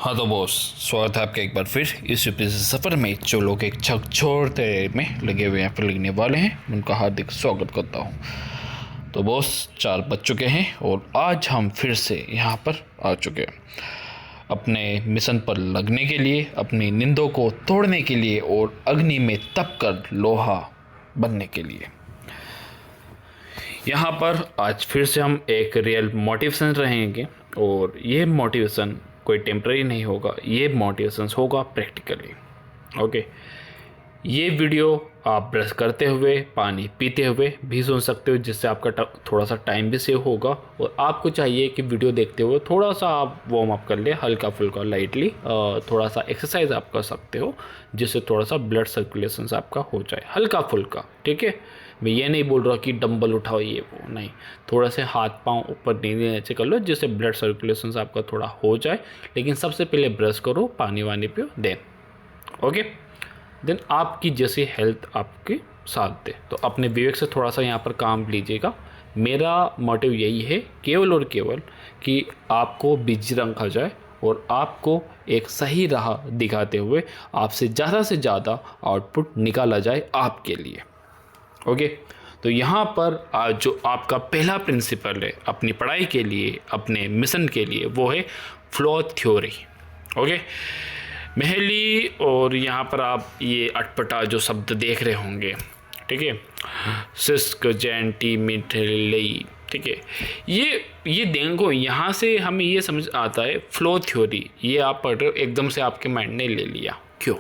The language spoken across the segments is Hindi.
हाँ तो बॉस, स्वागत है आपका एक बार फिर इस यूपी से सफ़र में। जो लोग एक झकझोरते में लगे हुए यहाँ पर लगने वाले हैं, उनका हार्दिक स्वागत करता हूँ। तो बॉस 4 बज चुके हैं और आज हम फिर से यहाँ पर आ चुके हैं अपने मिशन पर लगने के लिए, अपनी नींदों को तोड़ने के लिए और अग्नि में तप कर लोहा बनने के लिए। यहाँ पर आज फिर से हम एक रियल मोटिवेशन रहेंगे और ये मोटिवेशन कोई टेम्पररी नहीं होगा, ये मोटिवेशन होगा प्रैक्टिकली। ओके, ये वीडियो आप ब्रश करते हुए, पानी पीते हुए भी सुन सकते हो, जिससे आपका थोड़ा सा टाइम भी सेव होगा। और आपको चाहिए कि वीडियो देखते हुए थोड़ा सा आप वार्म अप कर ले, हल्का फुल्का लाइटली, थोड़ा सा एक्सरसाइज आप कर सकते हो, जिससे थोड़ा सा ब्लड सर्कुलेशन आपका हो जाए हल्का फुल्का। ठीक है, मैं ये नहीं बोल रहा कि डंबल उठाओ ये वो नहीं, थोड़ा से हाथ पांव ऊपर नीचे कर लो, जिससे ब्लड सर्कुलेशन आपका थोड़ा हो जाए। लेकिन सबसे पहले ब्रश करो, पानी वानी पियो, देन आपकी जैसी हेल्थ आपके साथ दे। तो अपने विवेक से थोड़ा सा यहाँ पर काम लीजिएगा। मेरा मोटिव यही है केवल और केवल कि आपको बिजी रखा जाए और आपको एक सही राह दिखाते हुए आपसे से ज़्यादा आउटपुट निकाला जाए आपके लिए। ओके, तो यहाँ पर जो आपका पहला प्रिंसिपल है अपनी पढ़ाई के लिए, अपने मिशन के लिए, वो है फ्लो थ्योरी। ओके, महली और यहाँ पर आप ये अटपटा जो शब्द देख रहे होंगे, ठीक है, सिस्क जैंटी मिठलई, ठीक है, ये देखो यहाँ से हमें ये समझ आता है फ्लो थ्योरी। ये आप पढ़ रहे हो, एकदम से आपके माइंड ने ले लिया, क्यों?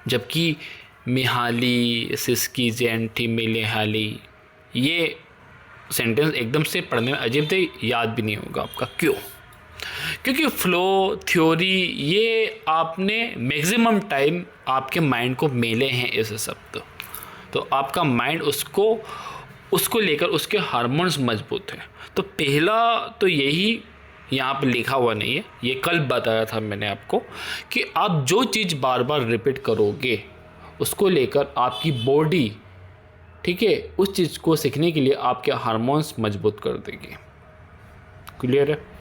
जबकि मिहाली सिस्की जैंटी मिलेहाली, ये सेंटेंस एकदम से पढ़ने में अजीब थे, याद भी नहीं होगा आपका। क्यों? क्योंकि फ्लो थ्योरी ये आपने मैक्सिमम टाइम आपके माइंड को मेले हैं ऐसे शब्द, तो आपका माइंड उसको लेकर उसके हार्मोन्स मजबूत हैं। तो पहला तो यही यहाँ पर लिखा हुआ नहीं है, ये कल बताया था मैंने आपको कि आप जो चीज़ बार बार रिपीट करोगे उसको लेकर आपकी बॉडी, ठीक है, उस चीज़ को सीखने के लिए आपके हार्मोन्स मजबूत कर देगी। क्लियर है?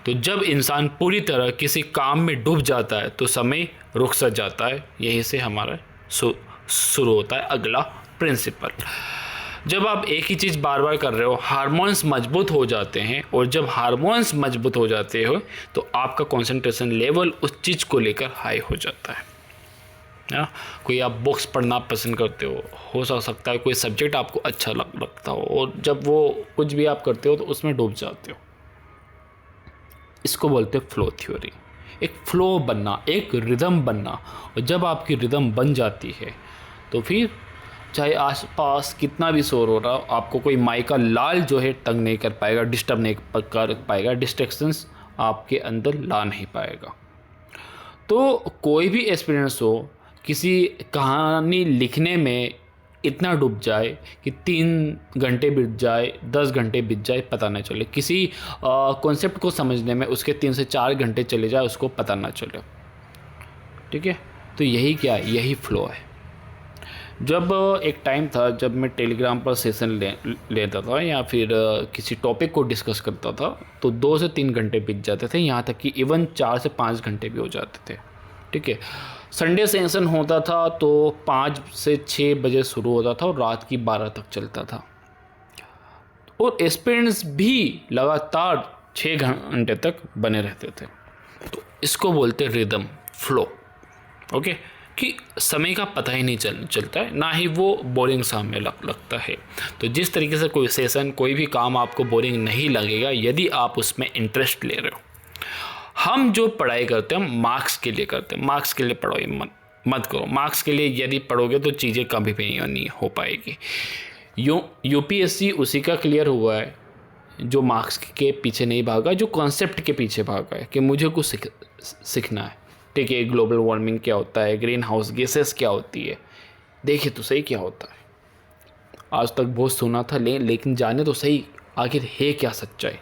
तो जब इंसान पूरी तरह किसी काम में डूब जाता है तो समय रुक सा जाता है। यहीं से हमारा शुरू होता है अगला प्रिंसिपल। जब आप एक ही चीज़ बार बार कर रहे हो, हार्मोन्स मजबूत हो जाते हैं, और जब हार्मोन्स मजबूत हो जाते हो तो आपका कंसंट्रेशन लेवल उस चीज़ को लेकर हाई हो जाता है। कोई आप बुक्स पढ़ना पसंद करते हो सकता है कोई सब्जेक्ट आपको अच्छा लगता हो, और जब वो कुछ भी आप करते हो तो उसमें डूब जाते हो। इसको बोलते हैं फ्लो थ्योरी। एक फ्लो बनना, एक रिदम बनना, और जब आपकी रिदम बन जाती है तो फिर चाहे आसपास कितना भी शोर हो रहा हो, आपको कोई माइक का लाल जो है तंग नहीं कर पाएगा, डिस्टर्ब नहीं कर पाएगा, डिस्ट्रैक्शंस आपके अंदर ला नहीं पाएगा। तो कोई भी एक्सपीरियंस हो, किसी कहानी लिखने में इतना डूब जाए कि 3 घंटे बीत जाए, 10 घंटे बीत जाए, पता ना चले। किसी कॉन्सेप्ट को समझने में उसके 3 से 4 घंटे चले जाए, उसको पता ना चले। ठीक है, तो यही क्या है, यही फ्लो है। जब एक टाइम था जब मैं टेलीग्राम पर सेशन लेता था या फिर किसी टॉपिक को डिस्कस करता था, तो 2 से 3 घंटे बीत जाते थे, यहाँ तक कि इवन 4 से 5 घंटे भी हो जाते थे। ठीक है, संडे सेशन होता था तो 5 से 6 बजे शुरू होता था और रात की 12 तक चलता था, और एस्पिरेंट्स भी लगातार 6 घंटे तक बने रहते थे। तो इसको बोलते रिदम, फ्लो। ओके, कि समय का पता ही नहीं चलता है, ना ही वो बोरिंग सा हमें लगता है। तो जिस तरीके से कोई सेशन, कोई भी काम आपको बोरिंग नहीं लगेगा यदि आप उसमें इंटरेस्ट ले रहे हो। हम जो पढ़ाई करते हैं हम मार्क्स के लिए करते हैं, मार्क्स के लिए पढ़ाई मत करो। मार्क्स के लिए यदि पढ़ोगे तो चीज़ें कभी भी नहीं हो पाएगी। यूपीएससी उसी का क्लियर हुआ है जो मार्क्स के पीछे नहीं भागा, जो कॉन्सेप्ट के पीछे भागा है कि मुझे कुछ सीखना है। ठीक है, ग्लोबल वार्मिंग क्या होता है, ग्रीन हाउस गैसेस क्या होती है, देखिए तो सही क्या होता है। आज तक बहुत सुना था, लेकिन जाने तो सही आखिर है क्या सच्चाई।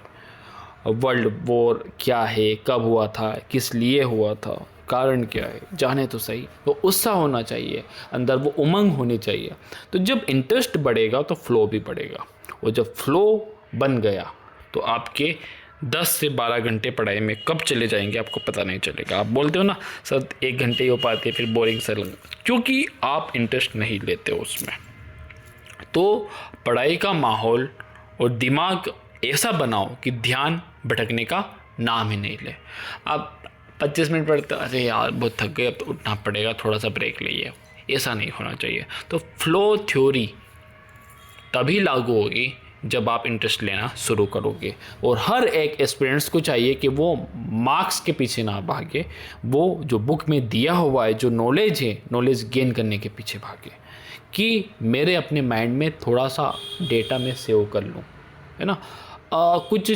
वर्ल्ड वॉर क्या है, कब हुआ था, किस लिए हुआ था, कारण क्या है, जाने तो सही। तो उत्साह होना चाहिए अंदर, वो उमंग होनी चाहिए। तो जब इंटरेस्ट बढ़ेगा तो फ्लो भी बढ़ेगा, और जब फ्लो बन गया तो आपके 10 से 12 घंटे पढ़ाई में कब चले जाएंगे आपको पता नहीं चलेगा। आप बोलते हो ना सर 1 घंटे ही हो पाते हैं, फिर बोरिंग सा लगता, क्योंकि आप इंटरेस्ट नहीं लेते हो उसमें। तो पढ़ाई का माहौल और दिमाग ऐसा बनाओ कि ध्यान भटकने का नाम ही नहीं ले। आप 25 मिनट पढ़ते, अरे यार बहुत थक गए, अब तो उठना पड़ेगा, थोड़ा सा ब्रेक लिए, ऐसा नहीं होना चाहिए। तो फ्लो थ्योरी तभी लागू होगी जब आप इंटरेस्ट लेना शुरू करोगे। और हर एक एस्पिरेंट्स को चाहिए कि वो मार्क्स के पीछे ना भागे, वो जो बुक में दिया हुआ है जो नॉलेज है, नॉलेज गेन करने के पीछे भागे, कि मेरे अपने माइंड में थोड़ा सा डेटा में सेव कर लूँ, है ना। कुछ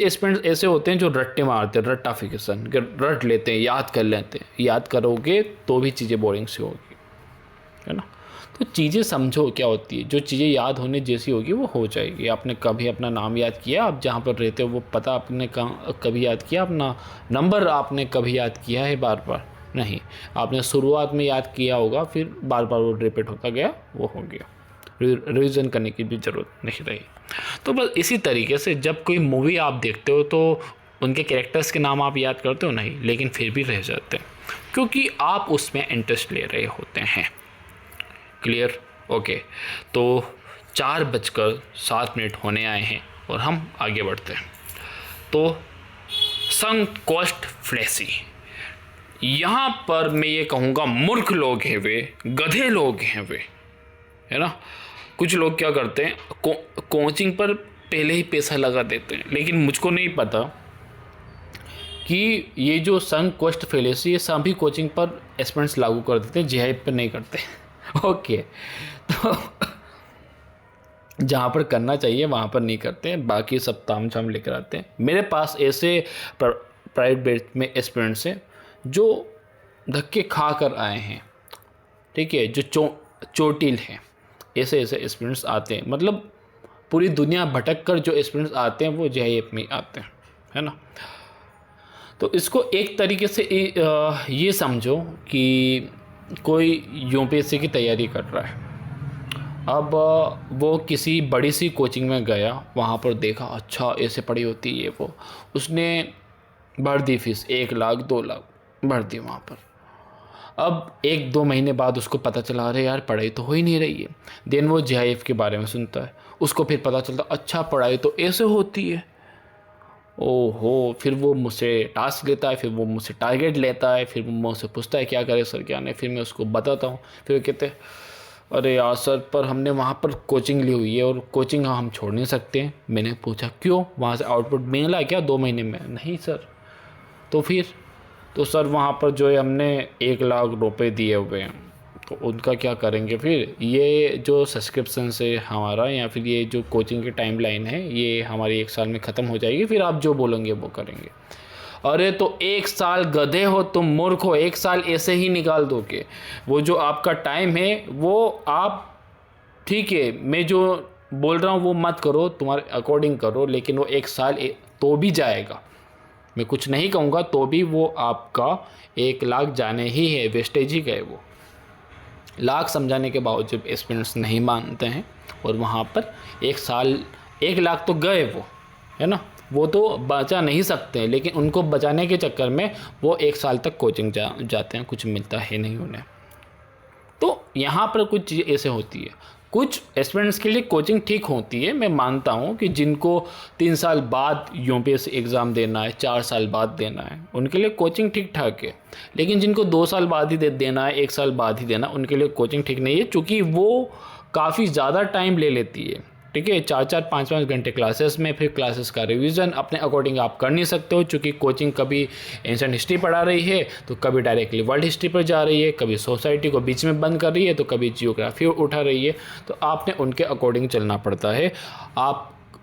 एस्पिरेंट्स ऐसे होते हैं जो रट्टे मारते हैं, रट्टाफिकेशन, रट लेते हैं, याद कर लेते हैं। याद करोगे तो भी चीज़ें बोरिंग सी होगी, है ना। तो चीज़ें समझो क्या होती है, जो चीज़ें याद होने जैसी होगी वो हो जाएगी। आपने कभी अपना नाम याद किया, आप जहाँ पर रहते हो वो पता आपने कभी याद किया, अपना नंबर आपने कभी याद किया है बार बार? नहीं। आपने शुरुआत में याद किया होगा, फिर बार बार वो रिपीट होता गया, वो हो गया। रिविज़न करने की भी ज़रूरत नहीं रही। तो बस इसी तरीके से जब कोई मूवी आप देखते हो तो उनके कैरेक्टर्स के नाम आप याद करते हो नहीं, लेकिन फिर भी रह जाते हैं, क्योंकि आप उसमें इंटरेस्ट ले रहे होते हैं। क्लियर? ओके। तो 4:07 होने आए हैं और हम आगे बढ़ते हैं। तो संक कोस्ट फ्लेसी, यहाँ पर मैं ये कहूँगा मूर्ख लोग हैं वे, गधे लोग हैं वे, है ना। कुछ लोग क्या करते हैं, कोचिंग पर पहले ही पैसा लगा देते हैं, लेकिन मुझको नहीं पता कि ये जो संक कोस्ट फेलेसी ये सभी कोचिंग पर एस्पिरेंट्स लागू कर देते हैं, जीआई पर नहीं करते। ओके। तो जहाँ पर करना चाहिए वहाँ पर नहीं करते हैं, बाकी सब ताम झाम लेकर आते हैं। मेरे पास ऐसे प्राइवेट बैच में एस्पिरेंट्स हैं जो धक्के खा कर आए हैं, ठीक है, जो चोटिल हैं। ऐसे एस्पिरेंट्स आते हैं, मतलब पूरी दुनिया भटक कर जो एस्पिरेंट्स आते हैं वो जेआईएफ में आते हैं, है ना। तो इसको एक तरीके से ये समझो कि कोई यूपीएससी की तैयारी कर रहा है। अब वो किसी बड़ी सी कोचिंग में गया, वहाँ पर देखा अच्छा ऐसे पढ़ाई होती है, वो उसने भर दी फीस 1 लाख 2 लाख भर दी वहाँ पर। अब 1-2 महीने बाद उसको पता चला अरे यार पढ़ाई तो हो ही नहीं रही है। देन वो जेआईएफ के बारे में सुनता है, उसको फिर पता चलता अच्छा पढ़ाई तो ऐसे होती है। ओहो, फिर वो मुझसे टास्क लेता है, फिर वो मुझसे टारगेट लेता है, फिर वो मुझसे पूछता है क्या करे सर क्या नहीं। फिर मैं उसको बताता हूँ, फिर वो कहते हैं अरे यार सर पर हमने वहाँ पर कोचिंग ली हुई है और कोचिंग हम छोड़ नहीं सकते हैं। मैंने पूछा क्यों, वहाँ से आउटपुट मिला क्या 2 महीने में? नहीं सर। तो फिर तो सर वहाँ पर जो है हमने 1 लाख रुपए दिए हुए हैं, तो उनका क्या करेंगे फिर? ये जो सब्सक्रिप्शन से हमारा या फिर ये जो कोचिंग की टाइमलाइन है ये हमारी 1 साल में ख़त्म हो जाएगी, फिर आप जो बोलेंगे वो करेंगे। अरे तो 1 साल गधे हो तुम, मूर्ख हो, 1 साल ऐसे ही निकाल दोगे। वो जो आपका टाइम है वो आप, ठीक है मैं जो बोल रहा हूँ वो मत करो, तुम्हारे अकॉर्डिंग करो, लेकिन वो 1 साल तो भी जाएगा। मैं कुछ नहीं कहूँगा, तो भी वो आपका 1 लाख जाने ही है, वेस्टेज ही गए। वो लाख समझाने के बावजूद एस्पिरेंट्स नहीं मानते हैं और वहाँ पर 1 साल 1 लाख तो गए वो, है ना। वो तो बचा नहीं सकते हैं, लेकिन उनको बचाने के चक्कर में वो 1 साल तक कोचिंग जाते हैं, कुछ मिलता है नहीं उन्हें। तो यहाँ पर कुछ चीज़ें ऐसे होती है। कुछ एस्पिरेंट्स के लिए कोचिंग ठीक होती है, मैं मानता हूँ कि जिनको 3 साल बाद यूपीएससी एग्ज़ाम देना है, 4 साल बाद देना है, उनके लिए कोचिंग ठीक ठाक है। लेकिन जिनको 2 साल बाद ही देना है, 1 साल बाद ही देना, उनके लिए कोचिंग ठीक नहीं है, क्योंकि वो काफ़ी ज़्यादा टाइम ले लेती है। ठीक है, 4-4 5-5 घंटे क्लासेस में, फिर क्लासेस का रिवीजन अपने अकॉर्डिंग आप कर नहीं सकते हो, क्योंकि कोचिंग कभी एंशिएंट हिस्ट्री पढ़ा रही है तो कभी डायरेक्टली वर्ल्ड हिस्ट्री पर जा रही है, कभी सोसाइटी को बीच में बंद कर रही है तो कभी जियोग्राफी उठा रही है। तो आपने उनके अकॉर्डिंग चलना पड़ता है।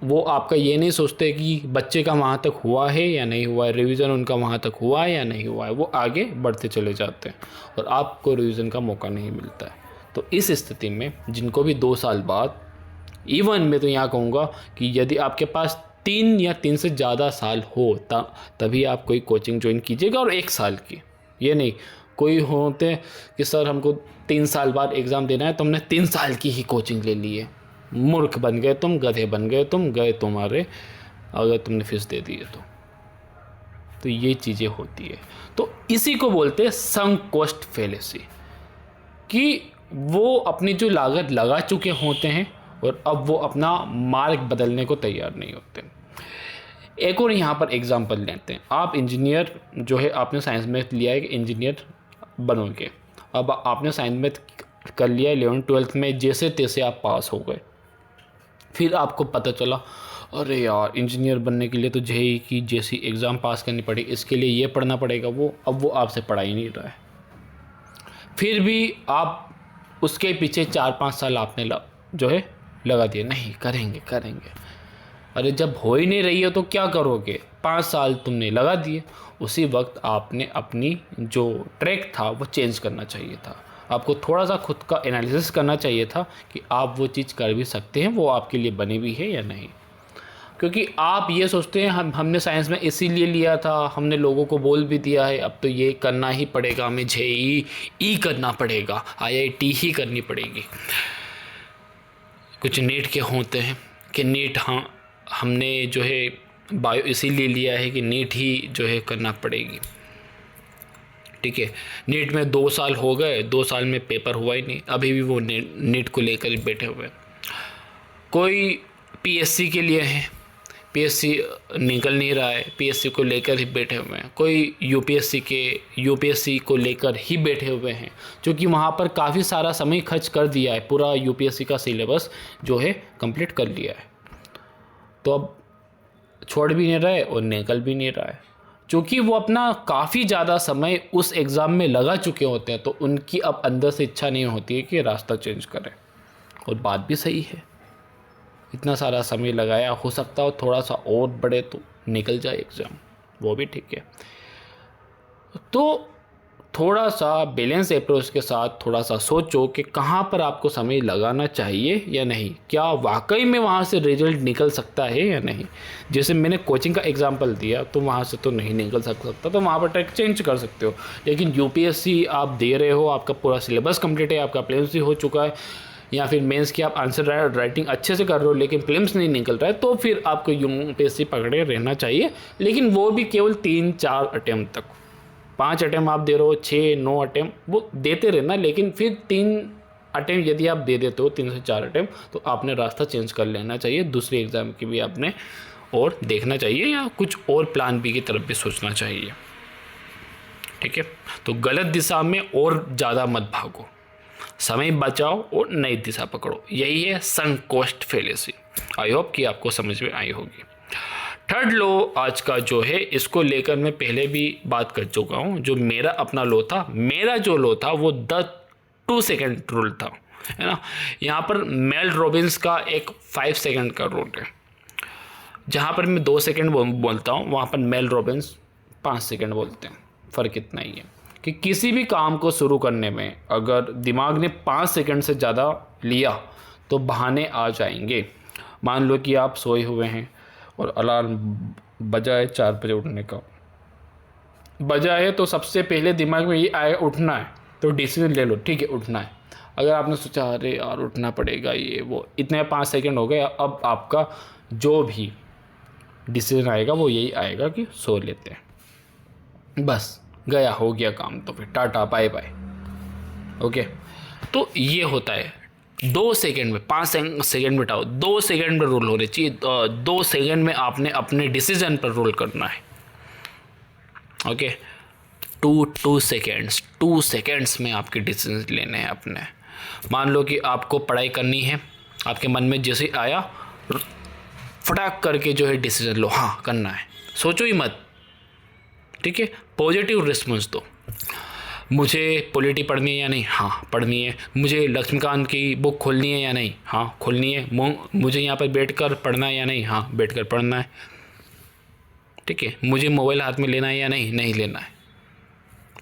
वो आपका ये नहीं सोचते कि बच्चे का वहाँ तक हुआ है या नहीं हुआ है, रिवीजन उनका वहाँ तक हुआ है या नहीं हुआ है, वो आगे बढ़ते चले जाते हैं और आपको रिवीजन का मौका नहीं मिलता है। तो इस स्थिति में जिनको भी 2 साल बाद, इवन मैं तो यहाँ कहूँगा कि यदि आपके पास 3 या 3 से ज़्यादा साल हो तभी आप कोई कोचिंग ज्वाइन कीजिएगा। और 1 साल की, ये नहीं कोई होते कि सर हमको 3 साल बाद एग्ज़ाम देना है तो हमने 3 साल की ही कोचिंग ले ली है। मूर्ख बन गए तुम, गधे बन गए तुम, गए तुम्हारे अगर तुमने फीस दे दी है तो ये चीज़ें होती है। तो इसी को बोलते हैं संक कोस्ट फेलेसी, कि वो अपनी जो लागत लगा चुके होते हैं और अब वो अपना मार्ग बदलने को तैयार नहीं होते। एक और यहाँ पर एग्जांपल लेते हैं। आप इंजीनियर जो है, आपने साइंस में लिया है कि इंजीनियर बनोगे। अब आपने साइंस में कर लिया 11th-12th में, जैसे तैसे आप पास हो गए। फिर आपको पता चला अरे यार इंजीनियर बनने के लिए तो जेईई की जैसी एग्ज़ाम पास करनी पड़ेगी, इसके लिए ये पढ़ना पड़ेगा वो। अब वो आपसे पढ़ा ही नहीं रहा है, फिर भी आप उसके पीछे 4-5 साल आपने जो है लगा दिए, नहीं करेंगे। अरे जब हो ही नहीं रही है तो क्या करोगे? 5 साल तुमने लगा दिए। उसी वक्त आपने अपनी जो ट्रैक था वो चेंज करना चाहिए था। आपको थोड़ा सा खुद का एनालिसिस करना चाहिए था कि आप वो चीज़ कर भी सकते हैं, वो आपके लिए बनी भी है या नहीं। क्योंकि आप ये सोचते हैं हमने साइंस में इसीलिए लिया था, हमने लोगों को बोल भी दिया है, अब तो ये करना ही पड़ेगा, हमें जेईई करना पड़ेगा, आईआईटी ही करनी पड़ेगी। कुछ नीट के होते हैं कि नीट, हाँ हमने जो है बायो इसीलिए लिया है कि नीट ही जो है करना पड़ेगी। ठीक है, नीट में 2 साल हो गए, 2 साल में पेपर हुआ ही नहीं, अभी भी वो नीट को लेकर ही बैठे हुए हैं। कोई पीएससी के लिए है, पीएससी निकल नहीं रहा है, पीएससी को लेकर ही बैठे हुए हैं। कोई यूपीएससी को लेकर ही बैठे हुए हैं, क्योंकि वहाँ पर काफ़ी सारा समय खर्च कर दिया है, पूरा यूपीएससी का सिलेबस जो है कंप्लीट कर लिया है। तो अब छोड़ भी नहीं रहे और निकल भी नहीं रहा है, क्योंकि वो अपना काफ़ी ज़्यादा समय उस एग्ज़ाम में लगा चुके होते हैं। तो उनकी अब अंदर से इच्छा नहीं होती है कि रास्ता चेंज करें। और बात भी सही है, इतना सारा समय लगाया, हो सकता हो थोड़ा सा और बढ़े तो निकल जाए एग्ज़ाम, वो भी ठीक है। तो थोड़ा सा बैलेंस अप्रोच के साथ थोड़ा सा सोचो कि कहाँ पर आपको समय लगाना चाहिए या नहीं, क्या वाकई में वहाँ से रिजल्ट निकल सकता है या नहीं। जैसे मैंने कोचिंग का एग्जांपल दिया, तो वहाँ से तो नहीं निकल सकता, तो वहाँ पर ट्रैक चेंज कर सकते हो। लेकिन यूपीएससी आप दे रहे हो, आपका पूरा सिलेबस कंप्लीट है, आपका प्रीलिम्स हो चुका है, या फिर मेंस की आप आंसर राइटिंग अच्छे से कर रहे हो लेकिन प्रीलिम्स नहीं निकल रहा है, तो फिर आपको यूपीएससी पकड़े रहना चाहिए। लेकिन वो भी केवल 3-4 अटैम्प्ट तक। 5 अटैम्प्ट आप दे रहे हो, 6-9 अटैम्प्ट वो देते रहना, लेकिन फिर 3 अटैम्प्ट यदि आप दे देते हो, 3 से 4 अटैम्प्ट, तो आपने रास्ता चेंज कर लेना चाहिए। दूसरे एग्ज़ाम की भी आपने और देखना चाहिए, या कुछ और प्लान बी की तरफ भी सोचना चाहिए। ठीक है, तो गलत दिशा में और ज़्यादा मत भागो, समय बचाओ और नई दिशा पकड़ो। यही है संक कोस्ट फेलेसी। आई होप कि आपको समझ में आई होगी। थर्ड लॉ आज का जो है, इसको लेकर मैं पहले भी बात कर चुका हूँ। जो मेरा अपना लॉ था, मेरा जो लॉ था वो 2 सेकेंड रूल था, है ना। यहाँ पर मेल रॉबिन्स का एक 5 सेकेंड का रूल है। जहाँ पर मैं 2 सेकेंड बोलता हूँ, वहाँ पर मेल रॉबिन्स 5 सेकेंड बोलते हैं। फ़र्क इतना ही है कि किसी भी काम को शुरू करने में अगर दिमाग ने 5 सेकेंड से ज़्यादा लिया तो बहाने आ जाएंगे। मान लो कि आप सोए हुए हैं और अलार्म बजा है 4 बजे उठने का, बजा है, तो सबसे पहले दिमाग में ये आएगा उठना है, तो डिसीजन ले लो, ठीक है उठना है। अगर आपने सोचा अरे यार उठना पड़ेगा, ये वो, इतने 5 सेकेंड हो गए, अब आपका जो भी डिसीजन आएगा वो यही आएगा कि सो लेते हैं, बस गया, हो गया काम, तो फिर टाटा बाय बाय। ओके, तो ये होता है 2 सेकेंड में, 5 सेकेंड में 2 सेकेंड में रूल होने चाहिए। 2 सेकेंड में आपने अपने डिसीजन पर रूल करना है। ओके, 2 सेकेंड्स में आपके डिसीजन लेने हैं अपने। मान लो कि आपको पढ़ाई करनी है, आपके मन में जैसे आया फटाक करके जो है डिसीजन लो, हाँ करना है, सोचो ही मत। ठीक है, पॉजिटिव रिस्पॉन्स दो। मुझे पॉलिटी पढ़नी है या नहीं, हाँ पढ़नी है। मुझे लक्ष्मीकांत की बुक खोलनी है या नहीं, हाँ खोलनी है। मुझे यहाँ पर बैठकर पढ़ना है या नहीं, हाँ बैठकर पढ़ना है। ठीक है, मुझे मोबाइल हाथ में लेना है या नहीं, नहीं लेना है।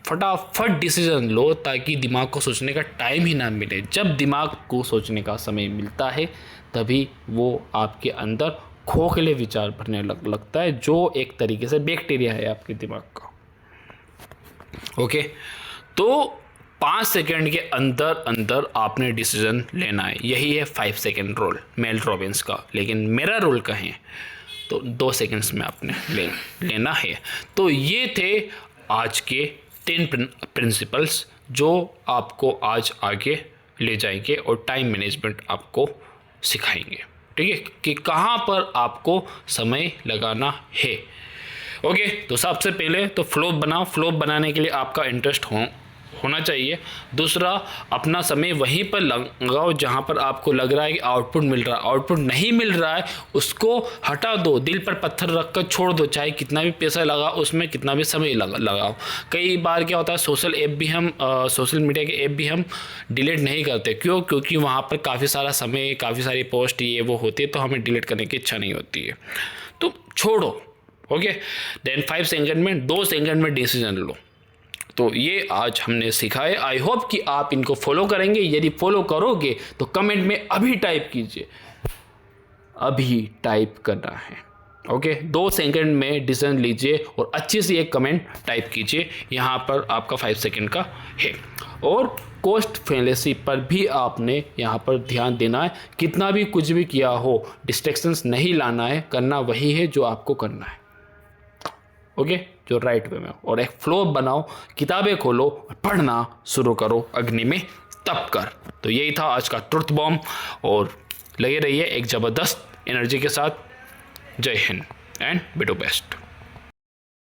फटाफट डिसीजन लो ताकि दिमाग को सोचने का टाइम ही ना मिले। जब दिमाग को सोचने का समय मिलता है तभी वो आपके अंदर खोखले विचार भरने लगता है, जो एक तरीके से बैक्टीरिया है आपके दिमाग का। ओके, तो 5 सेकेंड के अंदर अंदर आपने डिसीजन लेना है। यही है 5 सेकेंड रूल मेल रॉबिन्स का। लेकिन मेरा रूल कहें तो 2 सेकंड्स में आपने लेना है। तो ये थे आज के 10 प्रिंसिपल्स जो आपको आज आगे ले जाएंगे और टाइम मैनेजमेंट आपको सिखाएंगे, ठीक है, कि कहाँ पर आपको समय लगाना है। ओके, तो सबसे पहले तो फ्लो बनाओ। फ्लो बनाने के लिए आपका इंटरेस्ट होना चाहिए। दूसरा, अपना समय वहीं पर लगाओ जहाँ पर आपको लग रहा है कि आउटपुट मिल रहा है। आउटपुट नहीं मिल रहा है उसको हटा दो, दिल पर पत्थर रख कर छोड़ दो, चाहे कितना भी पैसा लगा उसमें, कितना भी समय लगाओ। कई बार क्या होता है, सोशल मीडिया के ऐप भी हम डिलीट नहीं करते। क्यों? क्योंकि वहाँ पर काफ़ी सारा समय, काफ़ी सारी पोस्ट ये वो होती है, तो हमें डिलीट करने की इच्छा नहीं होती है, तो छोड़ो। ओके, देन 5 सेकंड में 2 सेकंड में डिसीजन लो। तो ये आज हमने सीखा है। आई होप कि आप इनको फॉलो करेंगे। यदि फॉलो करोगे तो कमेंट में अभी टाइप कीजिए, अभी टाइप करना है। ओके, 2 सेकंड में डिसीजन लीजिए और अच्छी सी एक कमेंट टाइप कीजिए। यहाँ पर आपका 5 सेकंड का है। और कॉस्ट फैलेसी पर भी आपने यहाँ पर ध्यान देना है। कितना भी कुछ भी किया हो, डिस्ट्रैक्शंस नहीं लाना है, करना वही है जो आपको करना है। ओके, जो राइट वे में। और एक फ्लो बनाओ, किताबें खोलो, पढ़ना शुरू करो, अग्नि में तप कर। तो यही था आज का ट्रुथ बॉम्ब, और लगे रहिए एक ज़बरदस्त एनर्जी के साथ। Jai Hind and be to best.